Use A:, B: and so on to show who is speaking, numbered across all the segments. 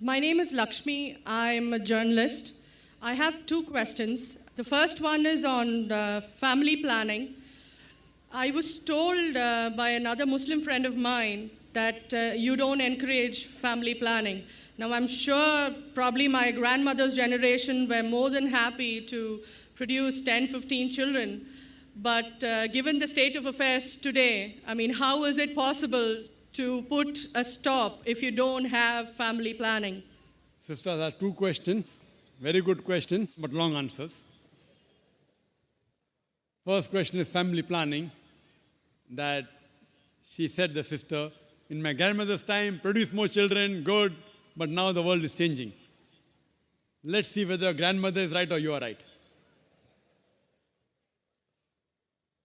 A: My name is Lakshmi. I'm a journalist. I have two questions. The first one is on family planning. I was told by another Muslim friend of mine that you don't encourage family planning. Now, I'm sure probably my grandmother's generation were more than happy to produce 10, 15 children. But given the state of affairs today, I mean, how is it possible to put a stop if you don't have family planning?
B: Sister, there are two questions. Very good questions, but long answers. First question is family planning. That she said, the sister, in my grandmother's time, produce more children, good, but now the world is changing. Let's see whether your grandmother is right or you are right.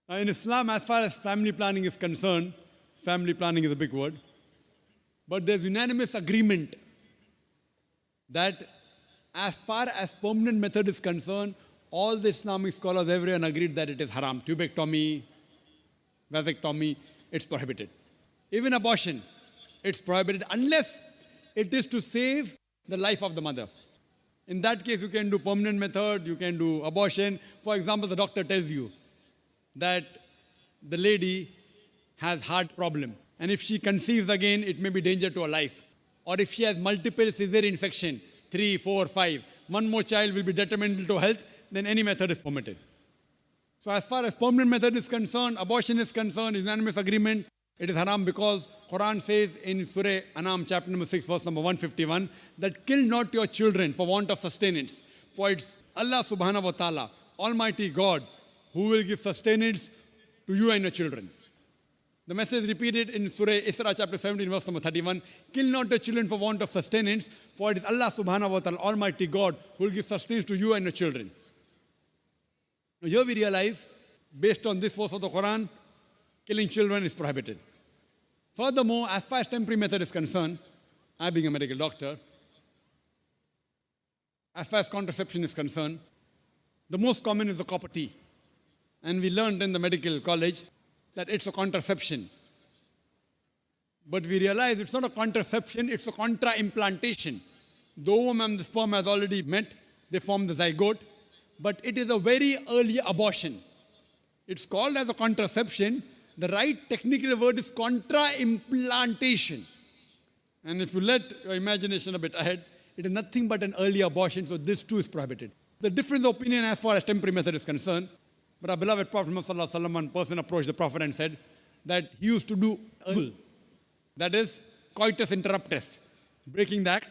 B: Now, in Islam, as far as family planning is concerned, family planning is a big word, but there's unanimous agreement that as far as permanent method is concerned, all the Islamic scholars, everyone agreed that it is haram. Tubectomy, vasectomy, it's prohibited. Even abortion, it's prohibited unless it is to save the life of the mother. In that case, you can do permanent method, you can do abortion. For example, the doctor tells you that the lady has heart problem, and if she conceives again, it may be danger to her life. Or if she has multiple cesarean section, 3, 4, 5, one more child will be detrimental to health, then any method is permitted. So as far as permanent method is concerned, abortion is concerned, unanimous agreement, it is haram because Quran says in Surah Anam chapter number 6 verse number 151 that kill not your children for want of sustenance. For it's Allah subhanahu wa ta'ala, Almighty God, who will give sustenance to you and your children. The message repeated in Surah Isra chapter 17 verse number 31, kill not your children for want of sustenance, for it is Allah subhanahu wa ta'ala, Almighty God, who will give sustenance to you and your children. Now here we realize, based on this verse of the Quran, killing children is prohibited. Furthermore, as far as temporary method is concerned, I being a medical doctor, as far as contraception is concerned, the most common is the copper T. And we learned in the medical college that it's a contraception. But we realize it's not a contraception, it's a contra-implantation. The ovum and the sperm has already met, they form the zygote, but it is a very early abortion. It's called as a contraception. The right technical word is contra-implantation. And if you let your imagination a bit ahead, it is nothing but an early abortion, so this too is prohibited. The difference of opinion as far as temporary method is concerned, but our beloved Prophet Muhammad, one person approached the Prophet and said that he used to do uzl, that is coitus interruptus, breaking the act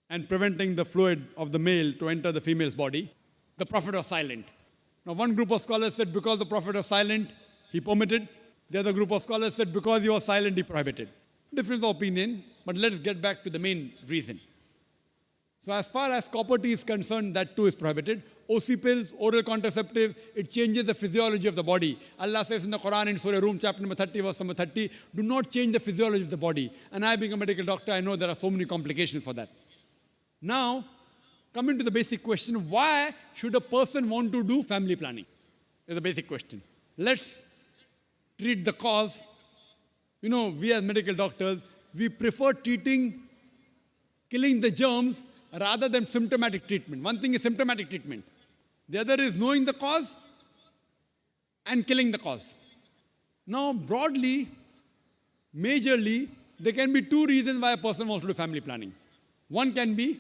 B: and preventing the fluid of the male to enter the female's body. The Prophet was silent. Now one group of scholars said because the Prophet was silent, he permitted. The other group of scholars said because he was silent, he prohibited. Difference of opinion, but let's get back to the main reason. So as far as copper T is concerned, that too is prohibited. OC pills, oral contraceptive, it changes the physiology of the body. Allah says in the Quran in Surah Rum, chapter number 30, verse number 30, do not change the physiology of the body. And I being a medical doctor, I know there are so many complications for that. Now, coming to the basic question, why should a person want to do family planning? Is the basic question. Let's treat the cause. You know, we as medical doctors, we prefer treating, killing the germs rather than symptomatic treatment. One thing is symptomatic treatment. The other is knowing the cause and killing the cause. Now, broadly, majorly, there can be two reasons why a person wants to do family planning. One can be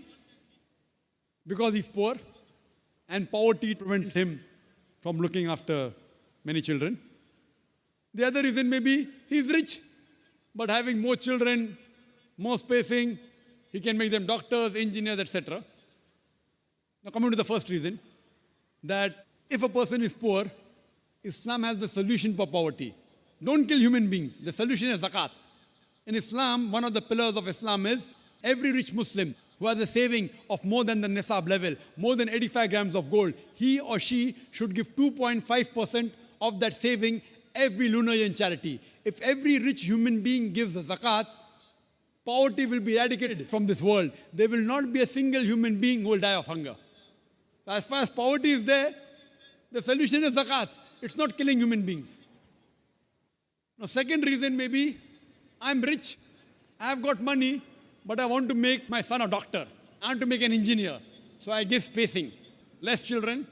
B: because he's poor and poverty prevents him from looking after many children. The other reason may be he's rich, but having more children, more spacing, he can make them doctors, engineers, etc. Now coming to the first reason, that if a person is poor, Islam has the solution for poverty. Don't kill human beings. The solution is zakat. In Islam, one of the pillars of Islam is every rich Muslim who has a saving of more than the nisab level, more than 85 grams of gold, he or she should give 2.5% of that saving every lunar year in charity. If every rich human being gives a zakat, poverty will be eradicated from this world. There will not be a single human being who will die of hunger. So as far as poverty is there, the solution is zakat. It's not killing human beings. Now, second reason may be, I'm rich, I've got money, but I want to make my son a doctor. I want to make an engineer. So I give spacing. Less children,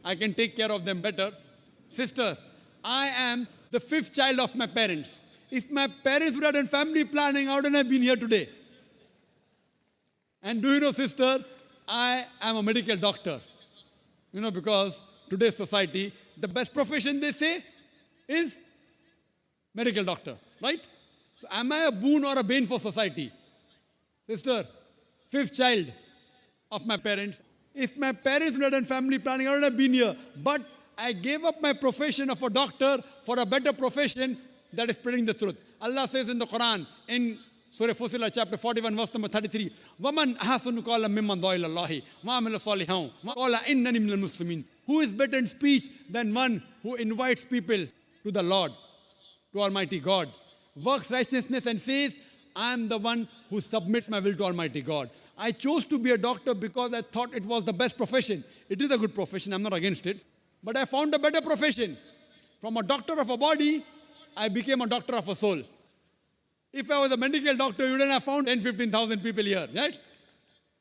B: I can take care of them better. Sister, I am the fifth child of my parents. If my parents would have done family planning, I wouldn't have been here today. And do you know, sister, I am a medical doctor. You know, because today's society, the best profession they say is medical doctor, right? So am I a boon or a bane for society? Sister, fifth child of my parents. If my parents would have done family planning, I would have been here. But I gave up my profession of a doctor for a better profession that is spreading the truth. Allah says in the Quran, in Surah Fussilat, chapter 41, verse number 33, وَمَنْ أَحْسَنُ قَالًا مِمَّنْ دَعَا إِلَى اللَّهِ وَعَمِلَ صَالِحًا وَقَالَ إِنَّنِي مِنَ الْمُسْلِمِينَ. Who is better in speech than one who invites people to the Lord, to Almighty God, works righteousness and says, I am the one who submits my will to Almighty God. I chose to be a doctor because I thought it was the best profession. It is a good profession, I'm not against it. But I found a better profession. From a doctor of a body, I became a doctor of a soul. If I was a medical doctor, you wouldn't have found 10, 15,000 people here, right?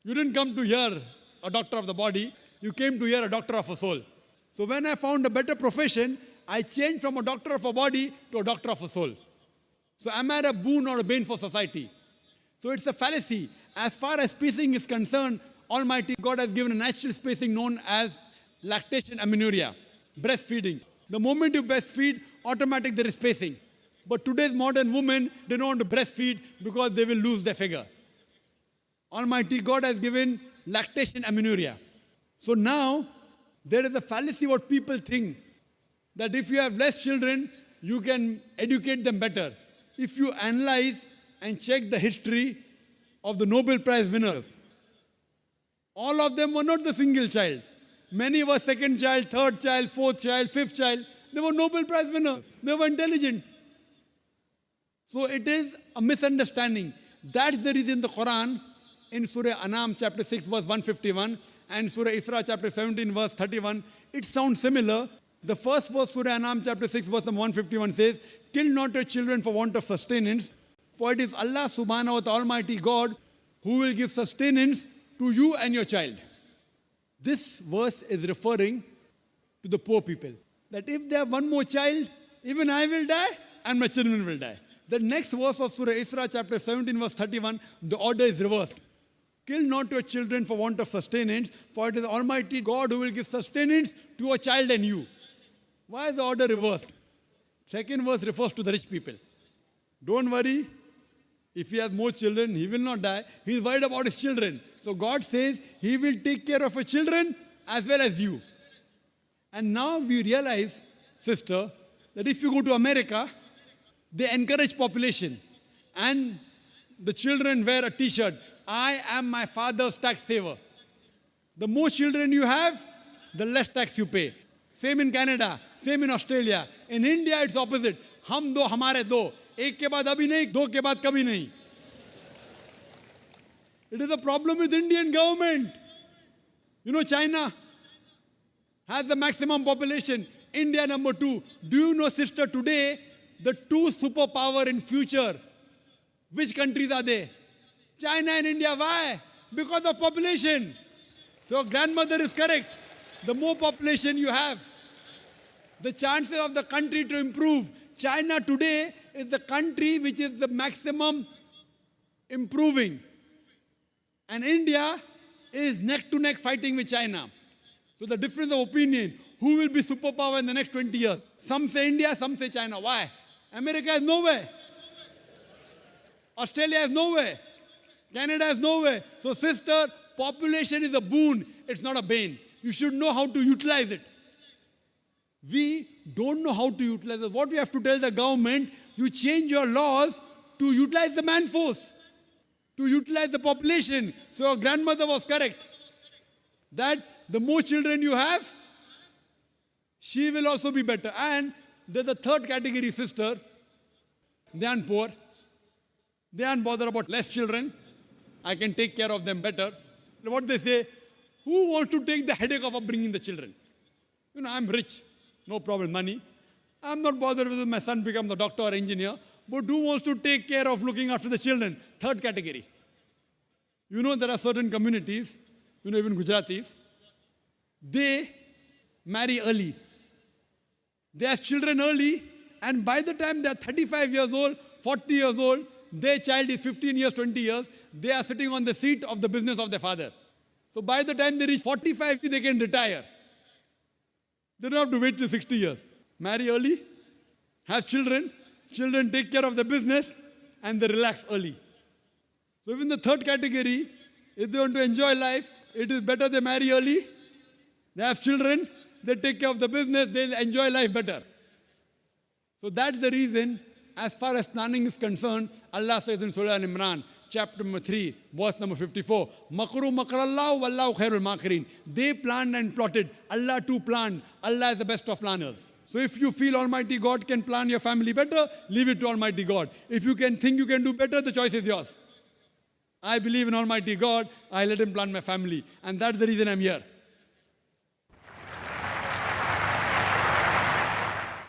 B: You didn't come to hear a doctor of the body, you came to hear a doctor of a soul. So when I found a better profession, I changed from a doctor of a body to a doctor of a soul. So am I a boon or a bane for society? So it's a fallacy. As far as spacing is concerned, Almighty God has given a natural spacing known as lactation amenorrhea, breastfeeding. The moment you breastfeed, automatically there is spacing. But today's modern women, they don't want to breastfeed because they will lose their figure. Almighty God has given lactation amenorrhea. So now, there is a fallacy what people think, that if you have less children, you can educate them better. If you analyze and check the history of the Nobel Prize winners, all of them were not the single child. Many were second child, third child, fourth child, fifth child. They were Nobel Prize winners. They were intelligent. So it is a misunderstanding. That's the reason the Quran in Surah Anam chapter 6 verse 151 and Surah Isra chapter 17 verse 31, it sounds similar. The first verse, Surah Anam chapter 6 verse 151 says, kill not your children for want of sustenance, for it is Allah subhanahu wa ta'ala Almighty God who will give sustenance to you and your child. This verse is referring to the poor people. That if they have one more child, even I will die and my children will die. The next verse of Surah Isra chapter 17 verse 31, the order is reversed. Kill not your children for want of sustenance, for it is Almighty God who will give sustenance to a child and you. Why is the order reversed? Second verse refers to the rich people. Don't worry, if he has more children, he will not die. He is worried about his children. So God says he will take care of your children as well as you. And now we realize, sister, that if you go to America, they encourage population. And the children wear a t-shirt, I am my father's tax saver. The more children you have, the less tax you pay. Same in Canada, same in Australia. In India, it's opposite. Hum do, hamare do. एक के बाद अभी नहीं, दो के बाद कभी नहीं. It is a problem with Indian government. You know, China has the maximum population. India number 2. Do you know, sister, today, the two superpower in future, which countries are they? China and India. Why? Because of population. So grandmother is correct. The more population you have, the chances of the country to improve. China today is the country which is the maximum improving. And India is neck to neck fighting with China. So the difference of opinion, who will be superpower in the next 20 years? Some say India, some say China. Why? America is nowhere. Australia is nowhere. Canada is nowhere. So sister, population is a boon. It's not a bane. You should know how to utilize it. We don't know how to utilize it. What we have to tell the government, you change your laws to utilize the man force, to utilize the population. So your grandmother was correct. That the more children you have, she will also be better. And there's a third category, sister. They aren't poor. They aren't bothered about less children. I can take care of them better. What they say, who wants to take the headache of upbringing the children? You know, I'm rich. No problem, money. I'm not bothered whether my son becomes a doctor or engineer. But who wants to take care of looking after the children? Third category. You know, there are certain communities, even Gujaratis, they marry early. They have children early, and by the time they are 35 years old, 40 years old, their child is 15 years, 20 years, they are sitting on the seat of the business of their father. So by the time they reach 45, they can retire. They don't have to wait till 60 years. Marry early, have children, children take care of the business, and they relax early. So even the third category, if they want to enjoy life, it is better they marry early, they have children, they take care of the business, they'll enjoy life better. So that's the reason, as far as planning is concerned, Allah says in Surah Al-Imran, chapter number 3, verse number 54, Makru makrallahu wallahu khairul makirin. They planned and plotted. Allah too planned. Allah is the best of planners. So if you feel Almighty God can plan your family better, leave it to Almighty God. If you can think you can do better, the choice is yours. I believe in Almighty God. I let Him plan my family. And that's the reason I'm here.